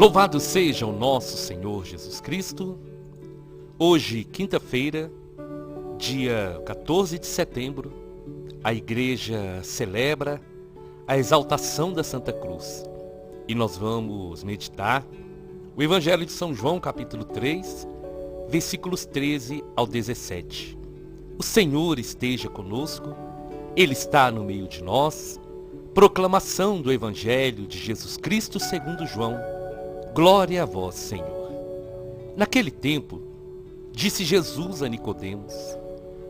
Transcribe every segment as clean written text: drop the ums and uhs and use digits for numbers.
Louvado seja o nosso Senhor Jesus Cristo. Hoje, quinta-feira, dia 14 de setembro, a igreja celebra a exaltação da Santa Cruz. E nós vamos meditar o Evangelho de São João, capítulo 3, versículos 13 ao 17. O Senhor esteja conosco, Ele está no meio de nós. Proclamação do Evangelho de Jesus Cristo segundo João. Glória a vós, Senhor. Naquele tempo, disse Jesus a Nicodemos: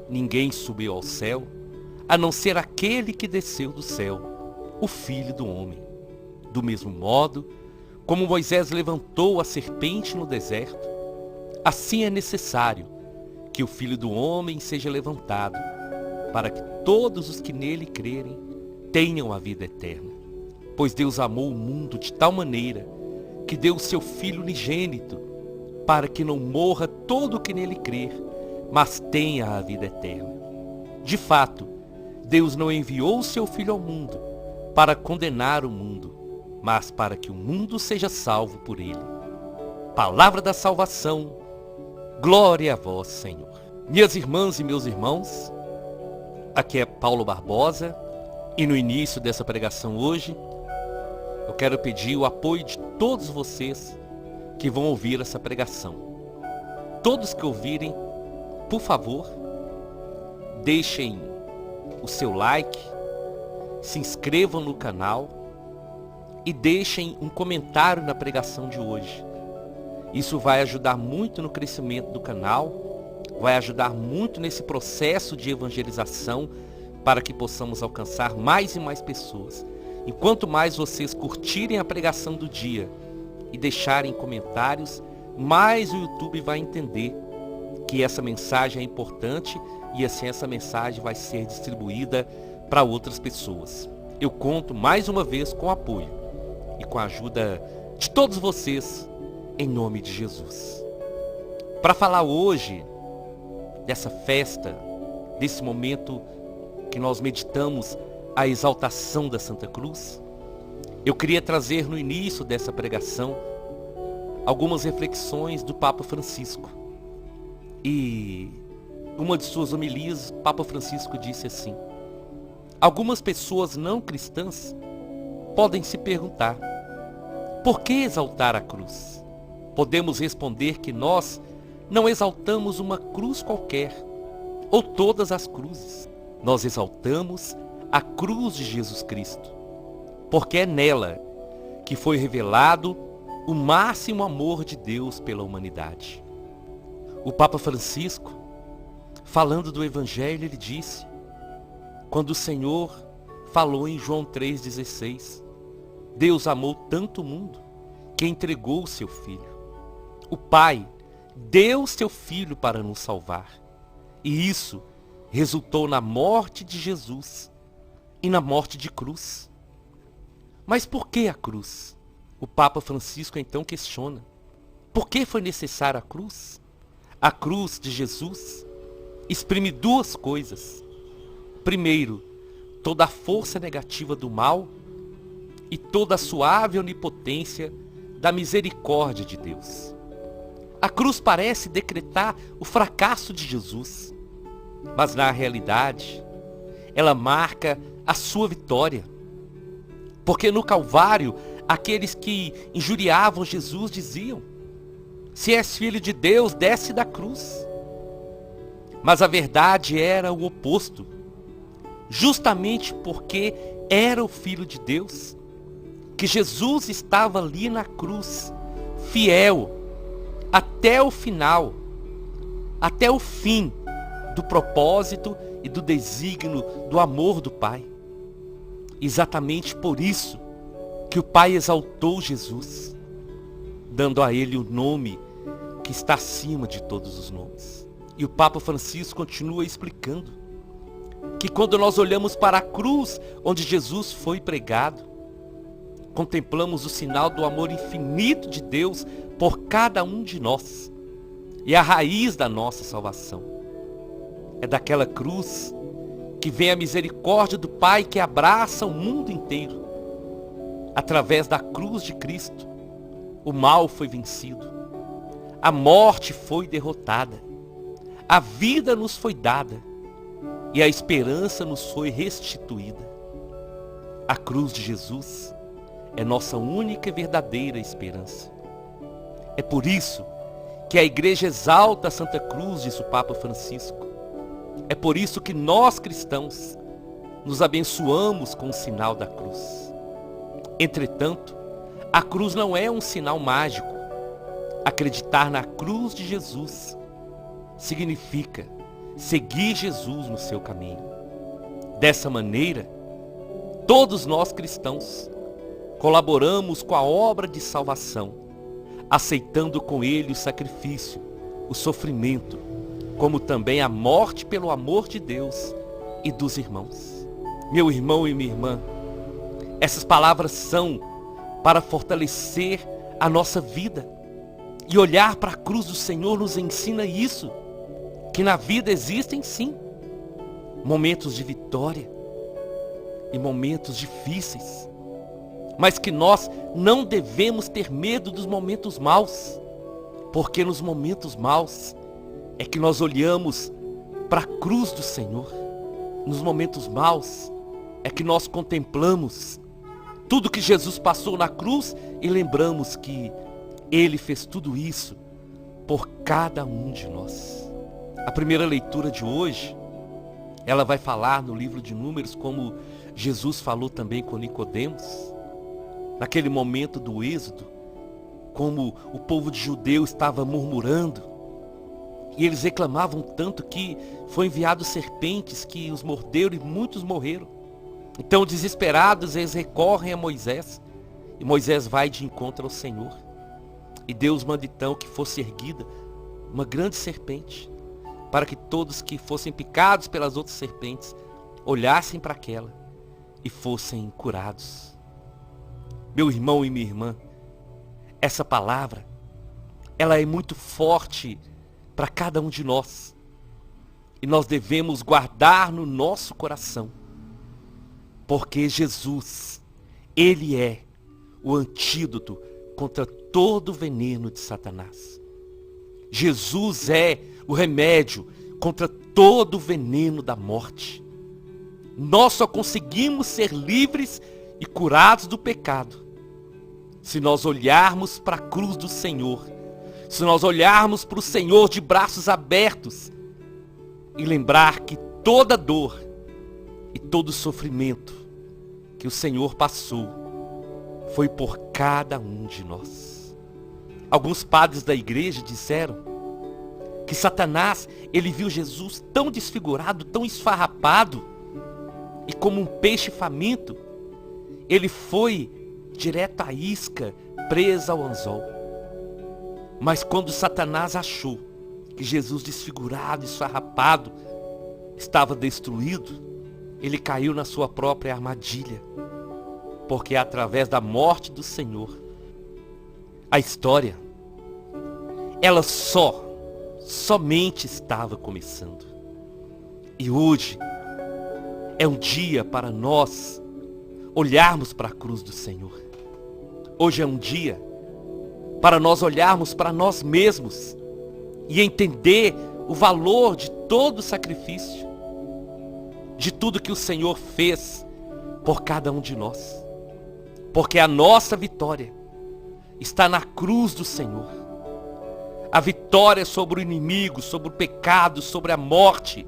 ninguém subiu ao céu, a não ser aquele que desceu do céu, o Filho do Homem. Do mesmo modo, como Moisés levantou a serpente no deserto, assim é necessário que o Filho do Homem seja levantado, para que todos os que nele crerem tenham a vida eterna. Pois Deus amou o mundo de tal maneira que deu o seu Filho unigênito, para que não morra todo o que nele crer, mas tenha a vida eterna. De fato, Deus não enviou o seu Filho ao mundo para condenar o mundo, mas para que o mundo seja salvo por ele. Palavra da salvação, glória a vós, Senhor. Minhas irmãs e meus irmãos, aqui é Paulo Barbosa, e no início dessa pregação hoje, eu quero pedir o apoio de todos vocês que vão ouvir essa pregação. Todos que ouvirem, por favor, deixem o seu like, se inscrevam no canal e deixem um comentário na pregação de hoje. Isso vai ajudar muito no crescimento do canal, vai ajudar muito nesse processo de evangelização para que possamos alcançar mais e mais pessoas. E quanto mais vocês curtirem a pregação do dia e deixarem comentários, mais o YouTube vai entender que essa mensagem é importante e assim essa mensagem vai ser distribuída para outras pessoas. Eu conto mais uma vez com o apoio e com a ajuda de todos vocês, em nome de Jesus. Para falar hoje dessa festa, desse momento que nós meditamos a exaltação da Santa Cruz, eu queria trazer no início dessa pregação algumas reflexões do Papa Francisco. E uma de suas homilias, o Papa Francisco disse assim: algumas pessoas não cristãs podem se perguntar: por que exaltar a cruz? Podemos responder que nós não exaltamos uma cruz qualquer, ou todas as cruzes. Nós exaltamos a cruz de Jesus Cristo, porque é nela que foi revelado o máximo amor de Deus pela humanidade. O Papa Francisco, falando do Evangelho, ele disse, quando o Senhor falou em João 3,16, Deus amou tanto o mundo que entregou o seu Filho. O Pai deu o seu Filho para nos salvar. E isso resultou na morte de Jesus e na morte de cruz. Mas por que a cruz? O Papa Francisco então questiona. Por que foi necessária a cruz? A cruz de Jesus exprime duas coisas. Primeiro, toda a força negativa do mal e toda a suave onipotência da misericórdia de Deus. A cruz parece decretar o fracasso de Jesus, mas na realidade, ela marca a sua vitória. Porque no Calvário, aqueles que injuriavam Jesus diziam: se és filho de Deus, desce da cruz. Mas a verdade era o oposto. Justamente porque era o Filho de Deus, que Jesus estava ali na cruz, fiel, até o final, até o fim do propósito e do desígnio do amor do Pai. Exatamente por isso que o Pai exaltou Jesus, dando a ele o nome que está acima de todos os nomes. E o Papa Francisco continua explicando que quando nós olhamos para a cruz onde Jesus foi pregado, contemplamos o sinal do amor infinito de Deus por cada um de nós. E a raiz da nossa salvação é daquela cruz que vem a misericórdia do Pai que abraça o mundo inteiro. Através da cruz de Cristo, o mal foi vencido, a morte foi derrotada, a vida nos foi dada e a esperança nos foi restituída. A cruz de Jesus é nossa única e verdadeira esperança. É por isso que a igreja exalta a Santa Cruz, diz o Papa Francisco. É por isso que nós cristãos nos abençoamos com o sinal da cruz. Entretanto, a cruz não é um sinal mágico. Acreditar na cruz de Jesus significa seguir Jesus no seu caminho. Dessa maneira, todos nós cristãos colaboramos com a obra de salvação, aceitando com ele o sacrifício, o sofrimento, como também a morte pelo amor de Deus e dos irmãos. Meu irmão e minha irmã, essas palavras são para fortalecer a nossa vida. E olhar para a cruz do Senhor nos ensina isso, que na vida existem sim momentos de vitória e momentos difíceis, mas que nós não devemos ter medo dos momentos maus, porque nos momentos maus é que nós olhamos para a cruz do Senhor. Nos momentos maus é que nós contemplamos tudo que Jesus passou na cruz e lembramos que Ele fez tudo isso por cada um de nós. A primeira leitura de hoje, ela vai falar no livro de Números, como Jesus falou também com Nicodemos, naquele momento do êxodo, como o povo de Judeu estava murmurando, e eles reclamavam tanto que foi enviado serpentes que os morderam e muitos morreram. Então, desesperados, eles recorrem a Moisés, e Moisés vai de encontro ao Senhor. E Deus manda então que fosse erguida uma grande serpente, para que todos que fossem picados pelas outras serpentes olhassem para aquela e fossem curados. Meu irmão e minha irmã, essa palavra, ela é muito forte para cada um de nós. E nós devemos guardar no nosso coração, porque Jesus, Ele é o antídoto contra todo o veneno de Satanás. Jesus é o remédio contra todo o veneno da morte. Nós só conseguimos ser livres e curados do pecado se nós olharmos para a cruz do Senhor, se nós olharmos para o Senhor de braços abertos e lembrar que toda dor e todo sofrimento que o Senhor passou foi por cada um de nós. Alguns padres da igreja disseram que Satanás, ele viu Jesus tão desfigurado, tão esfarrapado, e como um peixe faminto, ele foi direto à isca, presa ao anzol. Mas quando Satanás achou que Jesus desfigurado, esfarrapado, estava destruído, ele caiu na sua própria armadilha, porque através da morte do Senhor, a história, ela somente estava começando. E hoje é um dia para nós olharmos para a cruz do Senhor. Hoje é um dia para nós olharmos para nós mesmos e entender o valor de todo o sacrifício, de tudo que o Senhor fez por cada um de nós. Porque a nossa vitória está na cruz do Senhor. A vitória sobre o inimigo, sobre o pecado, sobre a morte,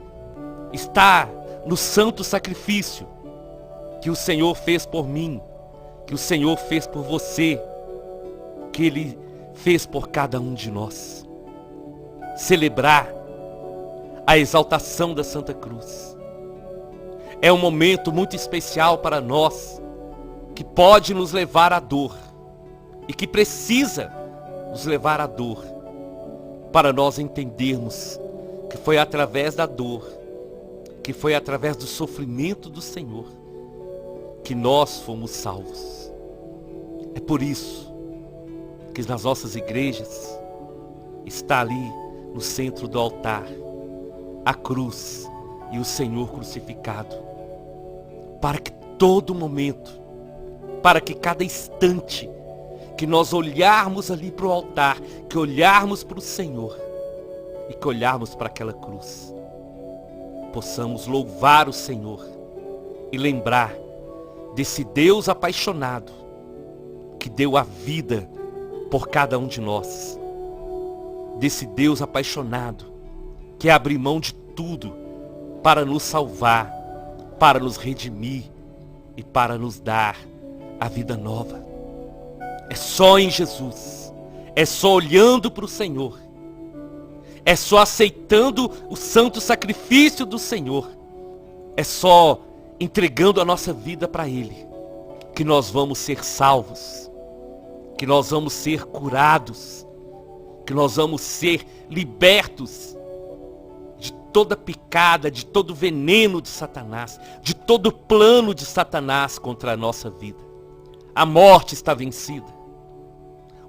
está no santo sacrifício que o Senhor fez por mim, que o Senhor fez por você, que Ele fez por cada um de nós. Celebrar a exaltação da Santa Cruz é um momento muito especial para nós, que pode nos levar à dor e que precisa nos levar à dor, para nós entendermos que foi através da dor, que foi através do sofrimento do Senhor que nós fomos salvos. É por isso que nas nossas igrejas está ali no centro do altar a cruz e o Senhor crucificado, para que todo momento, para que cada instante que que nós olharmos ali para o altar, que olharmos para o Senhor e que olharmos para aquela cruz, possamos louvar o Senhor e lembrar desse Deus apaixonado que deu a vida por cada um de nós, desse Deus apaixonado que abre mão de tudo para nos salvar, para nos redimir e para nos dar a vida nova. É só em Jesus, é só olhando para o Senhor, é só aceitando o santo sacrifício do Senhor, é só entregando a nossa vida para Ele, que nós vamos ser salvos, que nós vamos ser curados, que nós vamos ser libertos de toda picada, de todo veneno de Satanás, de todo plano de Satanás contra a nossa vida. A morte está vencida.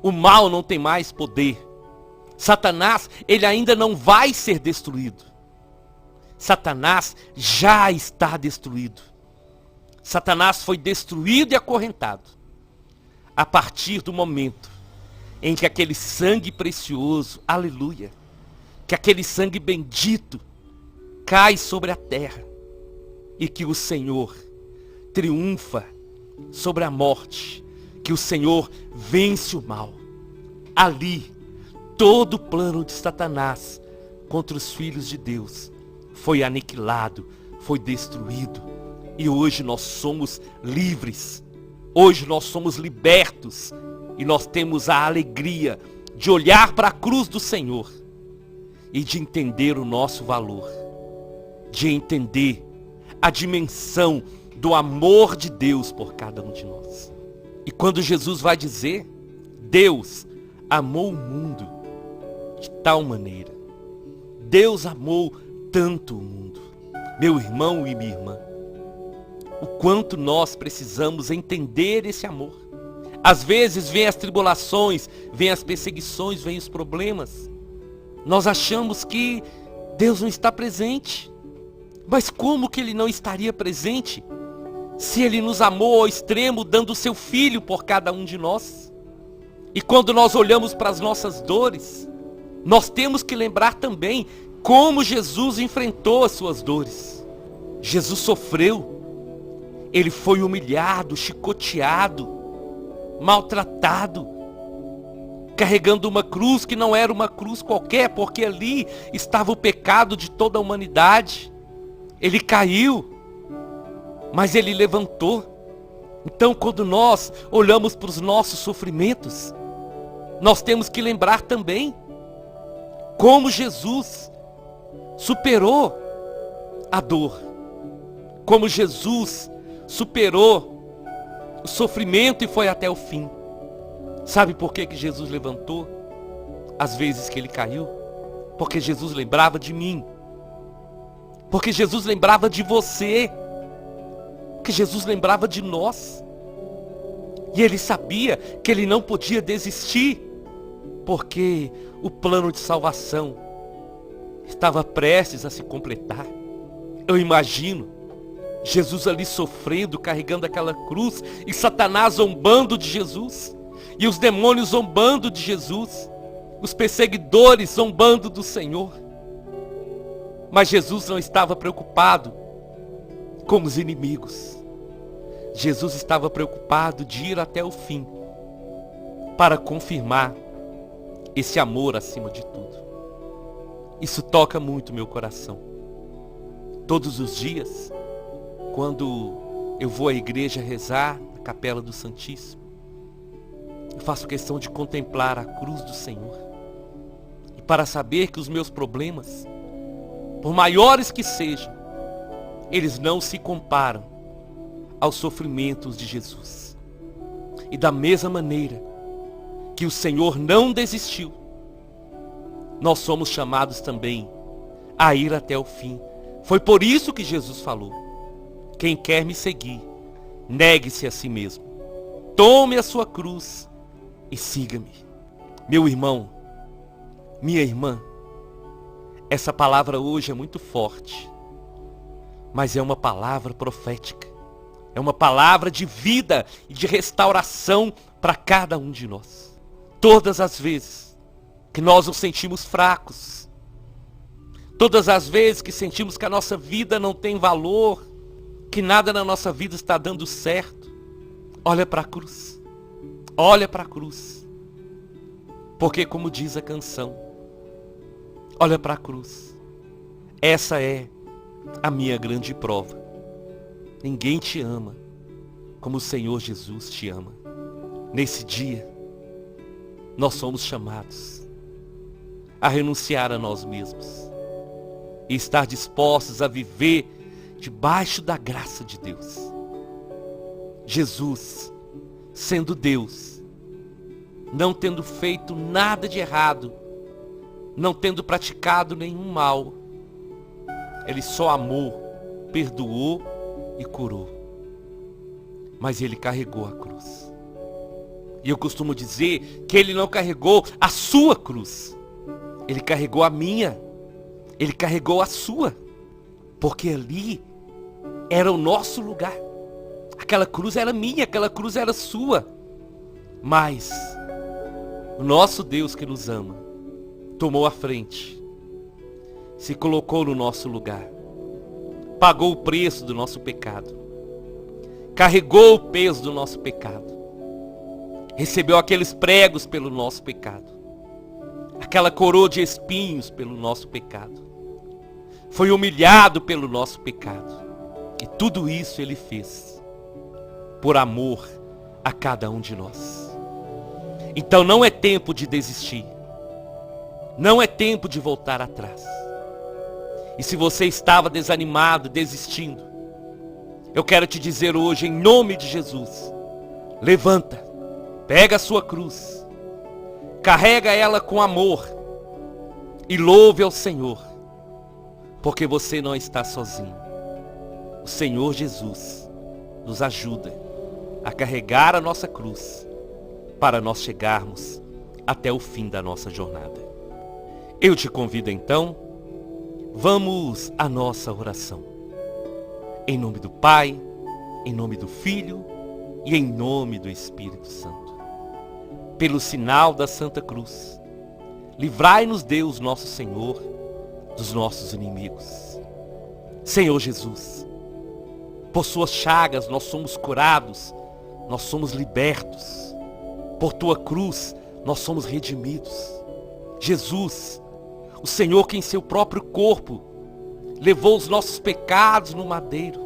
O mal não tem mais poder. Satanás, ele ainda não vai ser destruído. Satanás já está destruído. Satanás foi destruído e acorrentado a partir do momento em que aquele sangue precioso, aleluia, que aquele sangue bendito cai sobre a terra e que o Senhor triunfa sobre a morte, que o Senhor vence o mal. Ali, todo o plano de Satanás contra os filhos de Deus foi aniquilado, foi destruído. E hoje nós somos livres, hoje nós somos libertos e nós temos a alegria de olhar para a cruz do Senhor e de entender o nosso valor, de entender a dimensão do amor de Deus por cada um de nós. E quando Jesus vai dizer, Deus amou o mundo de tal maneira, Deus amou tanto o mundo, meu irmão e minha irmã, o quanto nós precisamos entender esse amor. Às vezes vem as tribulações, vem as perseguições, vem os problemas. Nós achamos que Deus não está presente. Mas como que Ele não estaria presente se Ele nos amou ao extremo, dando o seu Filho por cada um de nós? E quando nós olhamos para as nossas dores, nós temos que lembrar também como Jesus enfrentou as suas dores. Jesus sofreu. Ele foi humilhado, chicoteado, maltratado, carregando uma cruz que não era uma cruz qualquer, porque ali estava o pecado de toda a humanidade. Ele caiu, mas ele levantou. Então, quando nós olhamos para os nossos sofrimentos, nós temos que lembrar também como Jesus superou a dor, como Jesus superou o sofrimento e foi até o fim. Sabe por que Jesus levantou as vezes que ele caiu? Porque Jesus lembrava de mim. Porque Jesus lembrava de você. Porque Jesus lembrava de nós. E ele sabia que ele não podia desistir, porque o plano de salvação estava prestes a se completar. Eu imagino Jesus ali sofrendo, carregando aquela cruz, e Satanás zombando de Jesus, e os demônios zombando de Jesus, os perseguidores zombando do Senhor. Mas Jesus não estava preocupado com os inimigos. Jesus estava preocupado de ir até o fim, para confirmar esse amor acima de tudo. Isso toca muito meu coração. Todos os dias, quando eu vou à igreja rezar, na Capela do Santíssimo, eu faço questão de contemplar a cruz do Senhor. E para saber que os meus problemas, por maiores que sejam, eles não se comparam aos sofrimentos de Jesus. E da mesma maneira que o Senhor não desistiu, nós somos chamados também a ir até o fim. Foi por isso que Jesus falou: quem quer me seguir, negue-se a si mesmo, tome a sua cruz e siga-me. Meu irmão, minha irmã, essa palavra hoje é muito forte, mas é uma palavra profética, é uma palavra de vida e de restauração para cada um de nós. Todas as vezes que nós nos sentimos fracos, todas as vezes que sentimos que a nossa vida não tem valor, que nada na nossa vida está dando certo, olha para a cruz. Olha para a cruz. Porque como diz a canção, olha para a cruz. Essa é a minha grande prova. Ninguém te ama como o Senhor Jesus te ama. Nesse dia, nós somos chamados a renunciar a nós mesmos e estar dispostos a viver debaixo da graça de Deus. Jesus, sendo Deus, não tendo feito nada de errado, não tendo praticado nenhum mal, Ele só amou, perdoou e curou. Mas Ele carregou a cruz. E eu costumo dizer que Ele não carregou a sua cruz. Ele carregou a minha. Ele carregou a sua. Porque ali era o nosso lugar. Aquela cruz era minha, aquela cruz era sua. Mas o nosso Deus que nos ama tomou a frente, se colocou no nosso lugar, pagou o preço do nosso pecado, carregou o peso do nosso pecado, recebeu aqueles pregos pelo nosso pecado, aquela coroa de espinhos pelo nosso pecado, foi humilhado pelo nosso pecado, e tudo isso Ele fez por amor a cada um de nós. Então não é tempo de desistir, não é tempo de voltar atrás. E se você estava desanimado, desistindo, eu quero te dizer hoje, em nome de Jesus, levanta, pega a sua cruz, carrega ela com amor e louve ao Senhor, porque você não está sozinho. O Senhor Jesus nos ajuda a carregar a nossa cruz para nós chegarmos até o fim da nossa jornada. Eu te convido então, vamos à nossa oração. Em nome do Pai, em nome do Filho e em nome do Espírito Santo. Pelo sinal da Santa Cruz, livrai-nos Deus nosso Senhor dos nossos inimigos. Senhor Jesus, por suas chagas nós somos curados, nós somos libertos. Por tua cruz nós somos redimidos. Jesus, o Senhor que em seu próprio corpo levou os nossos pecados no madeiro,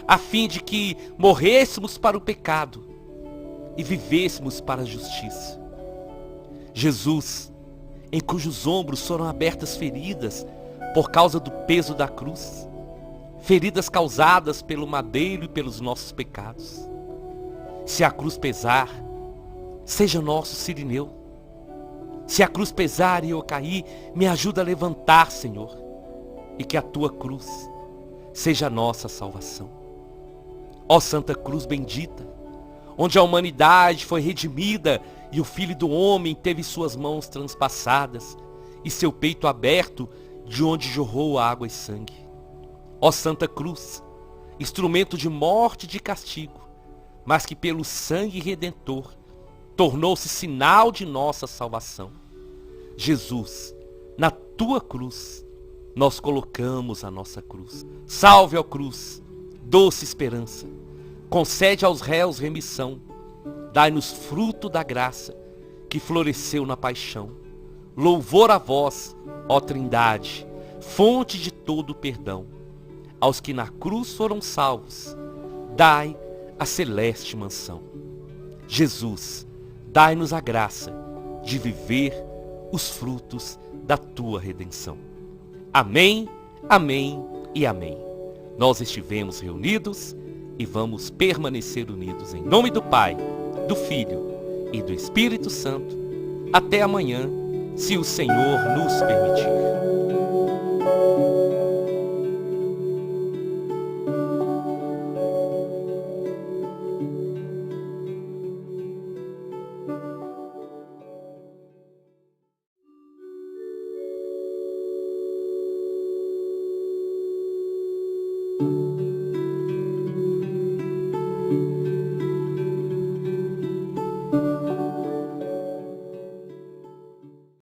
a fim de que morrêssemos para o pecado e vivêssemos para a justiça. Jesus, em cujos ombros foram abertas feridas por causa do peso da cruz, feridas causadas pelo madeiro e pelos nossos pecados. Se a cruz pesar, seja nosso sirineu. Se a cruz pesar e eu cair, me ajuda a levantar, Senhor. E que a tua cruz seja a nossa salvação. Ó Santa Cruz bendita, onde a humanidade foi redimida e o Filho do Homem teve suas mãos transpassadas e seu peito aberto, de onde jorrou água e sangue. Ó Santa Cruz, instrumento de morte e de castigo, mas que pelo sangue redentor tornou-se sinal de nossa salvação. Jesus, na tua cruz, nós colocamos a nossa cruz. Salve, ó cruz, doce esperança, concede aos réus remissão, dai-nos fruto da graça que floresceu na paixão. Louvor a vós, ó Trindade, fonte de todo perdão. Aos que na cruz foram salvos, dai a celeste mansão. Jesus, dai-nos a graça de viver os frutos da tua redenção. Amém, amém e amém. Nós estivemos reunidos e vamos permanecer unidos em nome do Pai, do Filho e do Espírito Santo. Até amanhã, se o Senhor nos permitir.